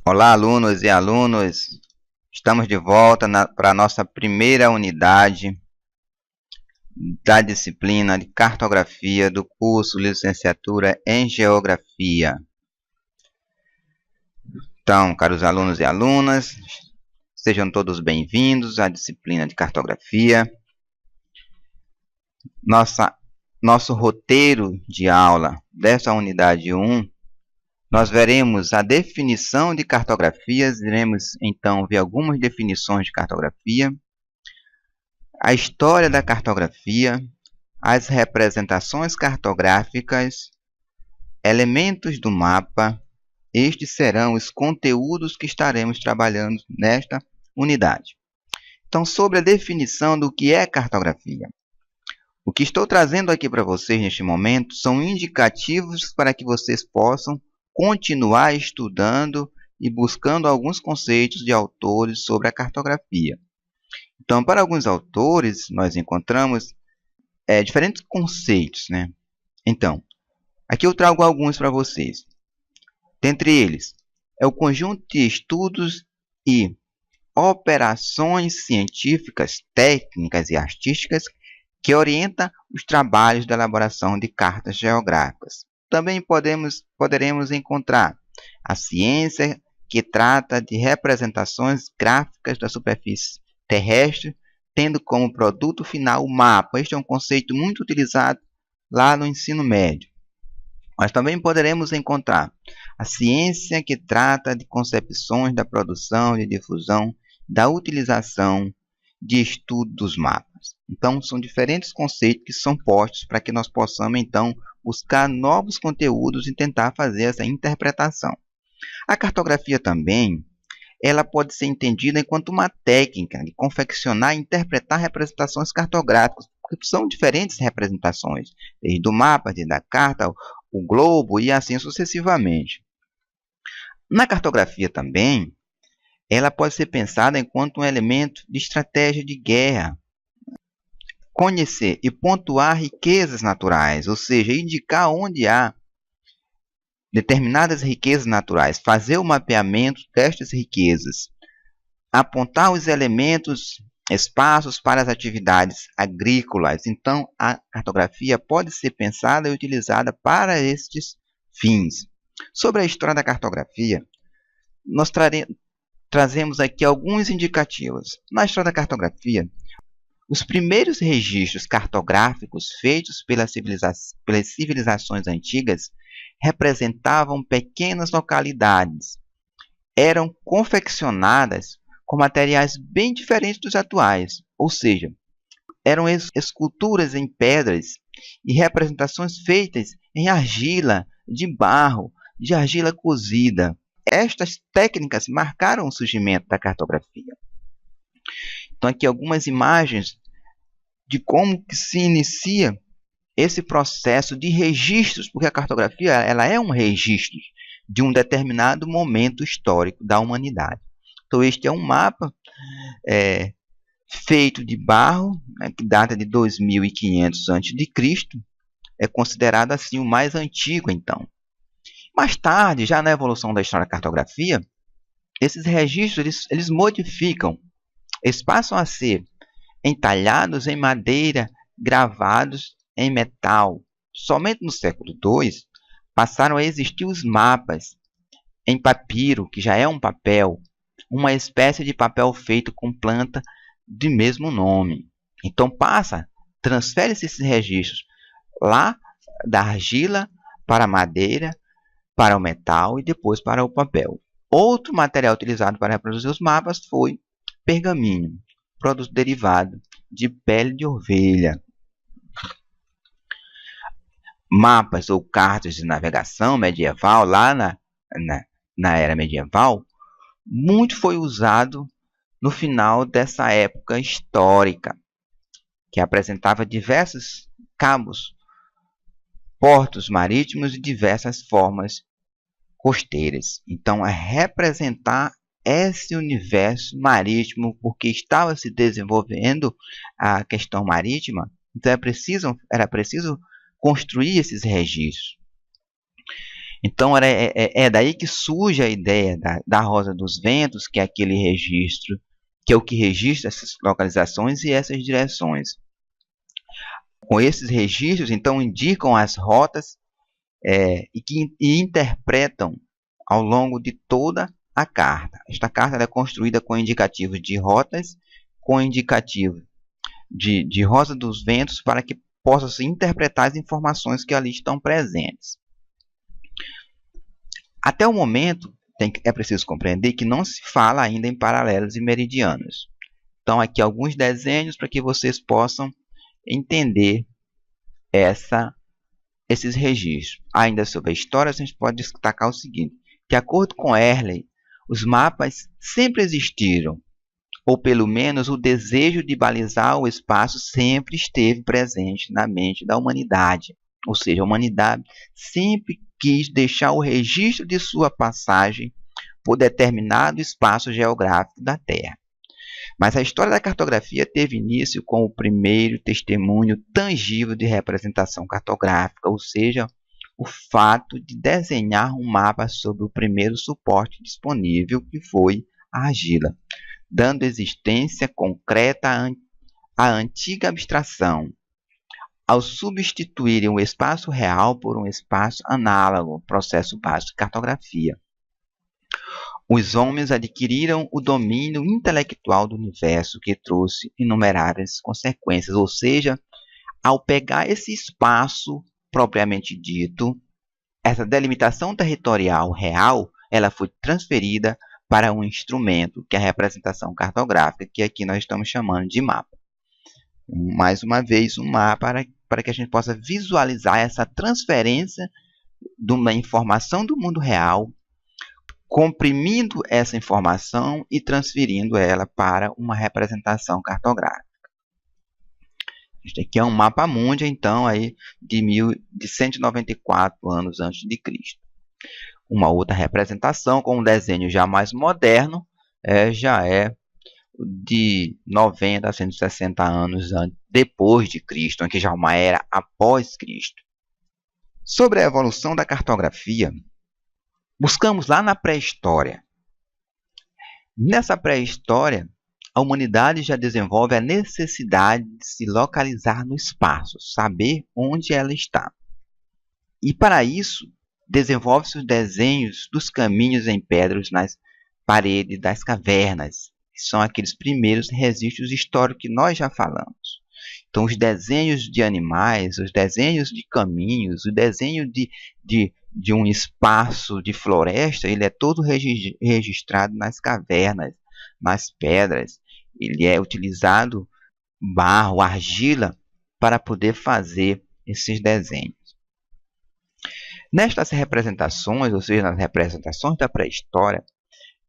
Olá, alunos e alunas. Estamos de volta para a nossa primeira unidade da disciplina de cartografia do curso Licenciatura em Geografia. Então, caros alunos e alunas, sejam todos bem-vindos à disciplina de cartografia. Nosso roteiro de aula dessa unidade 1, nós veremos a definição de cartografias, iremos então ver algumas definições de cartografia, a história da cartografia, as representações cartográficas, elementos do mapa. Estes serão os conteúdos que estaremos trabalhando nesta unidade. Então, sobre a definição do que é cartografia. O que estou trazendo aqui para vocês neste momento são indicativos para que vocês possam continuar estudando e buscando alguns conceitos de autores sobre a cartografia. Então, para alguns autores, nós encontramos diferentes conceitos, né? Então, aqui eu trago alguns para vocês. Dentre eles, é o conjunto de estudos e operações científicas, técnicas e artísticas que orienta os trabalhos da elaboração de cartas geográficas. Também poderemos encontrar a ciência que trata de representações gráficas da superfície terrestre, tendo como produto final o mapa. Este é um conceito muito utilizado lá no ensino médio. Mas também poderemos encontrar a ciência que trata de concepções da produção, de difusão, da utilização, de estudo dos mapas. Então, são diferentes conceitos que são postos para que nós possamos, então, buscar novos conteúdos e tentar fazer essa interpretação. A cartografia também, ela pode ser entendida enquanto uma técnica de confeccionar e interpretar representações cartográficas, porque são diferentes representações, desde o mapa, desde a carta, o globo e assim sucessivamente. Na cartografia também, ela pode ser pensada enquanto um elemento de estratégia de guerra. Conhecer e pontuar riquezas naturais, ou seja, indicar onde há determinadas riquezas naturais, fazer o mapeamento destas riquezas, apontar os elementos, espaços para as atividades agrícolas. Então, a cartografia pode ser pensada e utilizada para estes fins. Sobre a história da cartografia, nós trazemos aqui alguns indicativos. Na história da cartografia, os primeiros registros cartográficos feitos pelas civilizações antigas representavam pequenas localidades. Eram confeccionadas com materiais bem diferentes dos atuais, ou seja, eram esculturas em pedras e representações feitas em argila, de barro, de argila cozida. Estas técnicas marcaram o surgimento da cartografia. Então, aqui algumas imagens de como que se inicia esse processo de registros, porque a cartografia ela é um registro de um determinado momento histórico da humanidade. Então, este é um mapa feito de barro, né, que data de 2500 a.C., é considerado assim o mais antigo, então. Mais tarde, já na evolução da história da cartografia, esses registros eles modificam. Eles passam a ser entalhados em madeira, gravados em metal. Somente no século II passaram a existir os mapas em papiro, que já é um papel, uma espécie de papel feito com planta de mesmo nome. Então transfere-se esses registros lá da argila para a madeira, para o metal e depois para o papel. Outro material utilizado para reproduzir os mapas foi pergaminho, produto derivado de pele de ovelha. Mapas ou cartas de navegação medieval, lá na era medieval, muito foi usado no final dessa época histórica, que apresentava diversos cabos, portos marítimos e diversas formas costeiras. Então, é representar esse universo marítimo, porque estava se desenvolvendo a questão marítima, então era preciso construir esses registros. Então é daí que surge a ideia da Rosa dos Ventos, que é aquele registro, que é o que registra essas localizações e essas direções. Com esses registros, então, indicam as rotas e interpretam ao longo de toda a carta. Esta carta é construída com indicativos de rotas, com indicativo de Rosa dos Ventos, para que possa se interpretar as informações que ali estão presentes. Até o momento, é preciso compreender que não se fala ainda em paralelos e meridianos. Então, aqui alguns desenhos para que vocês possam entender esses registros. Ainda sobre a história, a gente pode destacar o seguinte: de acordo com Early, os mapas sempre existiram, ou pelo menos o desejo de balizar o espaço sempre esteve presente na mente da humanidade. Ou seja, a humanidade sempre quis deixar o registro de sua passagem por determinado espaço geográfico da Terra. Mas a história da cartografia teve início com o primeiro testemunho tangível de representação cartográfica, ou seja, o fato de desenhar um mapa sobre o primeiro suporte disponível, que foi a argila, dando existência concreta à antiga abstração, ao substituírem o espaço real por um espaço análogo, processo básico de cartografia. Os homens adquiriram o domínio intelectual do universo, que trouxe inumeráveis consequências, ou seja, ao pegar esse espaço propriamente dito, essa delimitação territorial real, ela foi transferida para um instrumento, que é a representação cartográfica, que aqui nós estamos chamando de mapa. Mais uma vez, um mapa para que a gente possa visualizar essa transferência de uma informação do mundo real, comprimindo essa informação e transferindo ela para uma representação cartográfica. Este aqui é um mapa mundi, então, aí de 194 anos antes de Cristo. Uma outra representação com um desenho já mais moderno já é de 90 a 160 anos depois de Cristo, aqui já é uma era após Cristo. Sobre a evolução da cartografia, buscamos lá na pré-história. Nessa pré-história, a humanidade já desenvolve a necessidade de se localizar no espaço, saber onde ela está. E para isso, desenvolve-se os desenhos dos caminhos em pedras nas paredes das cavernas, que são aqueles primeiros registros históricos que nós já falamos. Então, os desenhos de animais, os desenhos de caminhos, o desenho de um espaço de floresta, ele é todo registrado nas cavernas, nas pedras. Ele é utilizado barro, argila, para poder fazer esses desenhos. Nestas representações, ou seja, nas representações da pré-história,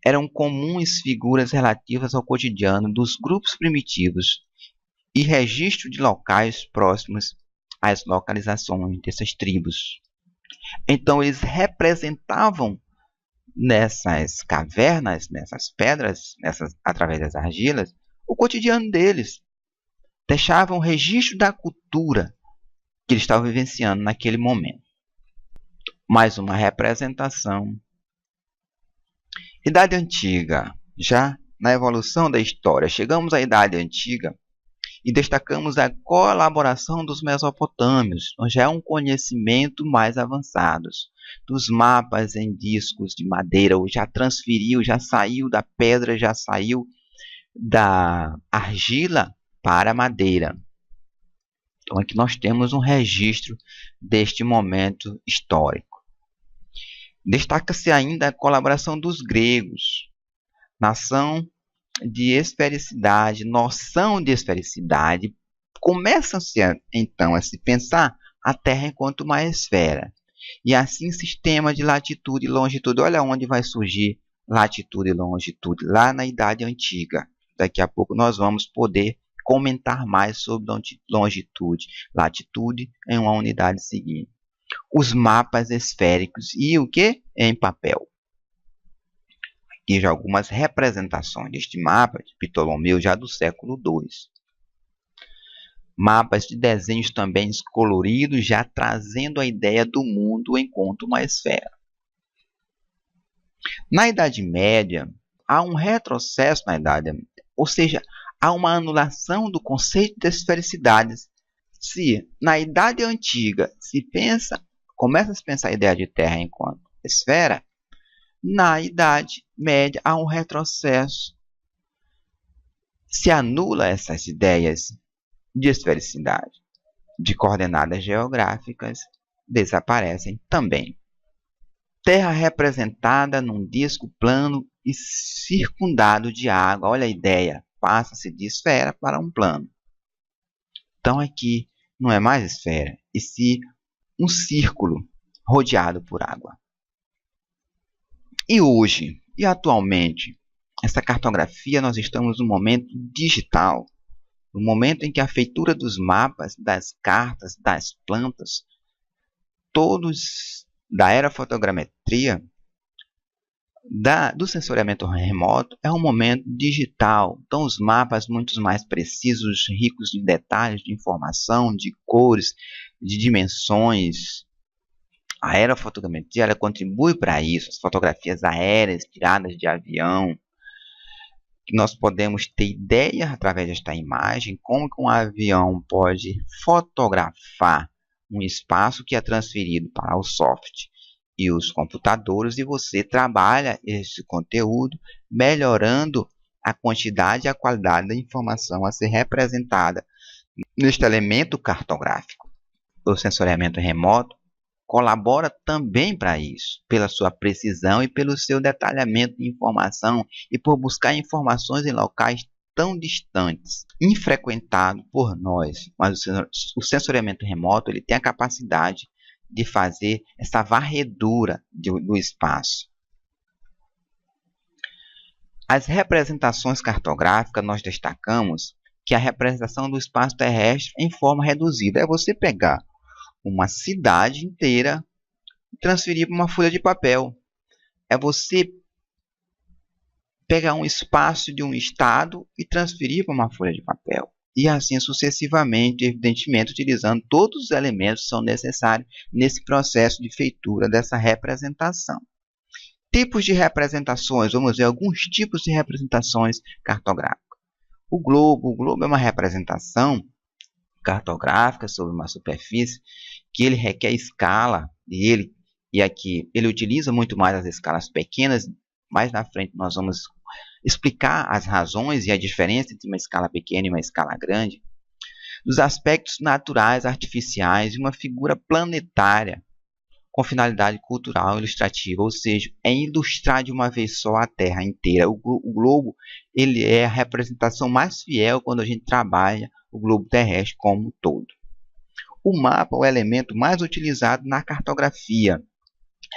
eram comuns figuras relativas ao cotidiano dos grupos primitivos e registro de locais próximos às localizações dessas tribos. Então, eles representavam nessas cavernas, nessas pedras, através das argilas, o cotidiano deles. Deixavam registro da cultura que eles estavam vivenciando naquele momento. Mais uma representação. Idade Antiga. Já na evolução da história, chegamos à Idade Antiga e destacamos a colaboração dos mesopotâmios, onde é um conhecimento mais avançado. Dos mapas em discos de madeira, já transferiu, já saiu da pedra, já saiu da argila para a madeira. Então aqui nós temos um registro deste momento histórico. Destaca-se ainda a colaboração dos gregos, nação de esfericidade, noção de esfericidade. Começa-se então a se pensar a Terra enquanto uma esfera. E assim sistema de latitude e longitude. Olha onde vai surgir latitude e longitude, lá na Idade Antiga. Daqui a pouco nós vamos poder comentar mais sobre longitude, latitude em uma unidade seguinte. Os mapas esféricos e o que? Em papel. Aqui já algumas representações deste mapa de Ptolomeu já do século II. Mapas de desenhos também coloridos, já trazendo a ideia do mundo enquanto uma esfera. Na Idade Média, há um retrocesso na Idade Média, ou seja, há uma anulação do conceito de esfericidades. Se na Idade Antiga começa a se pensar a ideia de Terra enquanto esfera, na Idade Média há um retrocesso. Se anula essas ideias de esfericidade, de coordenadas geográficas, desaparecem também. Terra representada num disco plano e circundado de água. Olha a ideia, passa-se de esfera para um plano. Então aqui não é mais esfera, e sim um círculo rodeado por água. E hoje, e atualmente, essa cartografia nós estamos no momento digital, no momento em que a feitura dos mapas, das cartas, das plantas, todos da era fotogrametria, do sensoriamento remoto, é um momento digital. Então, os mapas muito mais precisos, ricos de detalhes, de informação, de cores, de dimensões. A aerofotogrametria ela contribui para isso. As fotografias aéreas tiradas de avião, que nós podemos ter ideia através desta imagem como que um avião pode fotografar um espaço que é transferido para o software e os computadores, e você trabalha esse conteúdo melhorando a quantidade e a qualidade da informação a ser representada neste elemento cartográfico. O sensoriamento remoto colabora também para isso, pela sua precisão e pelo seu detalhamento de informação e por buscar informações em locais tão distantes, infrequentados por nós. Mas o sensoriamento remoto ele tem a capacidade de fazer essa varredura do espaço. As representações cartográficas, nós destacamos que a representação do espaço terrestre em forma reduzida é você pegar uma cidade inteira e transferir para uma folha de papel. É você pegar um espaço de um estado e transferir para uma folha de papel. E assim sucessivamente, evidentemente, utilizando todos os elementos que são necessários nesse processo de feitura dessa representação. Tipos de representações, vamos ver alguns tipos de representações cartográficas. O globo é uma representação cartográfica sobre uma superfície que ele requer escala, e aqui ele utiliza muito mais as escalas pequenas. Mais na frente nós vamos explicar as razões e a diferença entre uma escala pequena e uma escala grande, dos aspectos naturais, artificiais e uma figura planetária com finalidade cultural ilustrativa, ou seja, é ilustrar de uma vez só a Terra inteira. O globo ele é a representação mais fiel quando a gente trabalha o globo terrestre como um todo. O mapa é o elemento mais utilizado na cartografia,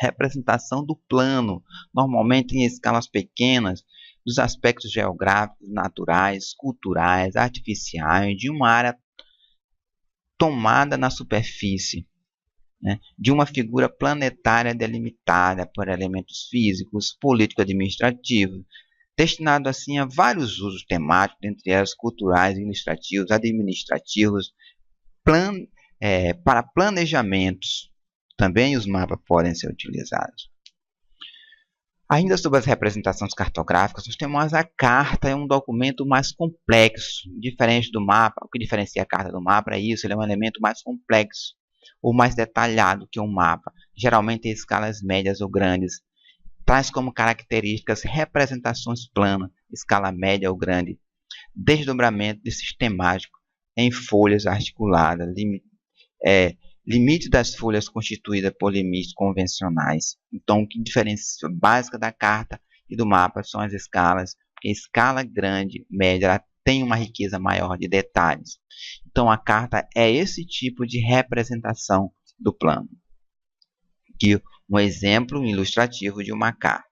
representação do plano, normalmente em escalas pequenas, dos aspectos geográficos, naturais, culturais, artificiais, de uma área tomada na superfície, né, de uma figura planetária delimitada por elementos físicos, político-administrativos, destinado assim a vários usos temáticos, entre elas culturais, ilustrativos, administrativos, para planejamentos. Também os mapas podem ser utilizados. Ainda sobre as representações cartográficas, nós temos a carta, é um documento mais complexo, diferente do mapa. O que diferencia a carta do mapa é isso, ele é um elemento mais complexo ou mais detalhado que um mapa, geralmente em escalas médias ou grandes. Traz como características representações planas, escala média ou grande, desdobramento de sistemático em folhas articuladas, limite das folhas constituídas por limites convencionais. Então, o que diferencia básica da carta e do mapa são as escalas, porque a escala grande, média, ela tem uma riqueza maior de detalhes. Então, a carta é esse tipo de representação do plano. Aqui, um exemplo ilustrativo de uma carta.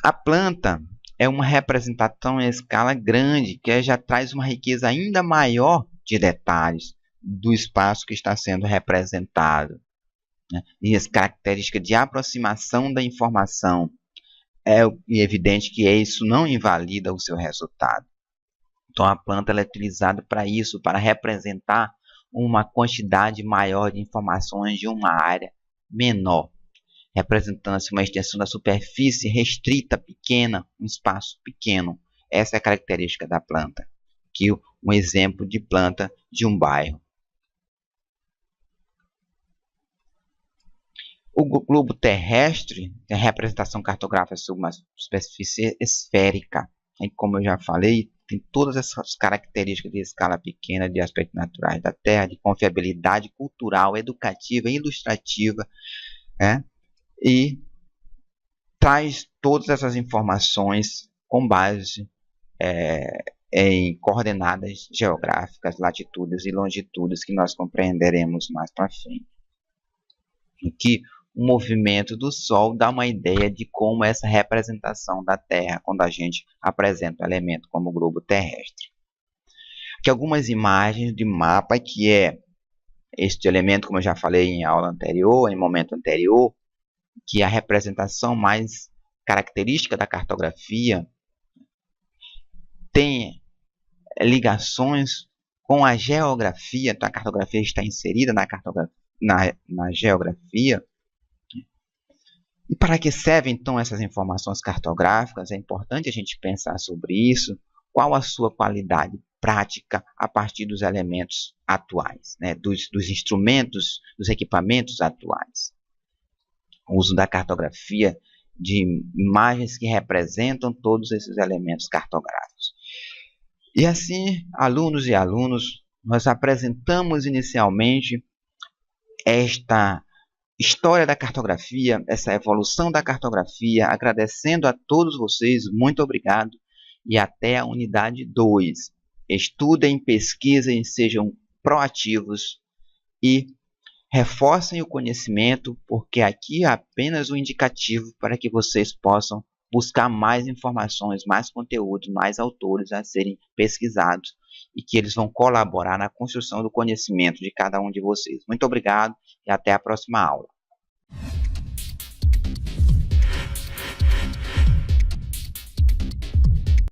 A planta é uma representação em escala grande, que já traz uma riqueza ainda maior de detalhes do espaço que está sendo representado, né? E as características de aproximação da informação. É evidente que isso não invalida o seu resultado. Então, a planta é utilizada para isso, para representar uma quantidade maior de informações de uma área menor, representando-se uma extensão da superfície restrita, pequena, um espaço pequeno. Essa é a característica da planta. Aqui um exemplo de planta de um bairro. O globo terrestre tem a representação cartográfica sobre uma superfície esférica. E como eu já falei, tem todas essas características de escala pequena, de aspectos naturais da Terra, de confiabilidade cultural, educativa, ilustrativa, né? E traz todas essas informações com base em coordenadas geográficas, latitudes e longitudes, que nós compreenderemos mais para frente. Aqui, o movimento do Sol dá uma ideia de como essa representação da Terra, quando a gente apresenta o elemento como o globo terrestre. Aqui algumas imagens de mapa, que é este elemento, como eu já falei em aula anterior, em momento anterior, que é a representação mais característica da cartografia, tem ligações com a geografia. Então a cartografia está inserida na geografia. E para que servem então essas informações cartográficas? É importante a gente pensar sobre isso. Qual a sua qualidade prática a partir dos elementos atuais, né? dos instrumentos, dos equipamentos atuais. O uso da cartografia de imagens que representam todos esses elementos cartográficos. E assim, alunos e alunos, nós apresentamos inicialmente esta história da cartografia, essa evolução da cartografia, agradecendo a todos vocês, muito obrigado, e até a unidade 2. Estudem, pesquisem, sejam proativos e reforcem o conhecimento, porque aqui é apenas um indicativo para que vocês possam buscar mais informações, mais conteúdos, mais autores a serem pesquisados e que eles vão colaborar na construção do conhecimento de cada um de vocês. Muito obrigado e até a próxima aula.